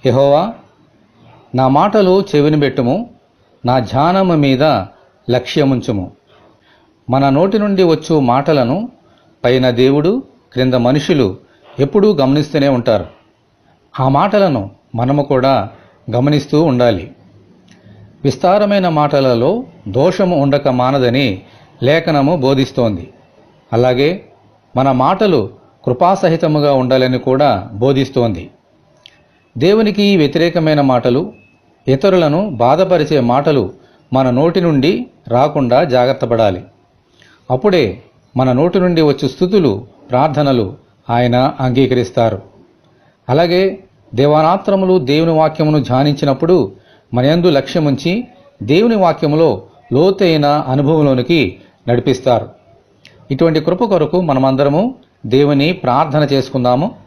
యెహోవా, నా మాటలు చెవినిబెట్టుము, నా ధ్యానము మీద లక్ష్యముంచుము. మన నోటి నుండి వచ్చు మాటలను పైన దేవుడు, క్రింద మనుషులు ఎప్పుడూ గమనిస్తూనే ఉంటారు. ఆ మాటలను మనము కూడా గమనిస్తూ ఉండాలి. విస్తారమైన మాటలలో దోషము ఉండక మానదని లేఖనము బోధిస్తోంది. అలాగే మన మాటలు కృపాసహితముగా ఉండాలని కూడా బోధిస్తోంది. దేవునికి వ్యతిరేకమైన మాటలు, ఇతరులను బాధపరిచే మాటలు మన నోటి నుండి రాకుండా జాగ్రత్త పడాలి. అప్పుడే మన నోటి నుండి వచ్చు స్తుతులు, ప్రార్థనలు ఆయన అంగీకరిస్తారు. అలాగే దేవానాత్రములు దేవుని వాక్యమును ధ్యానించినప్పుడు మన యందు లక్ష్యముంచి దేవుని వాక్యములో లోతైన అనుభవంలోనికి నడిపిస్తారు. ఇటువంటి కృప కొరకు మనమందరము దేవుని ప్రార్థన చేసుకుందాము.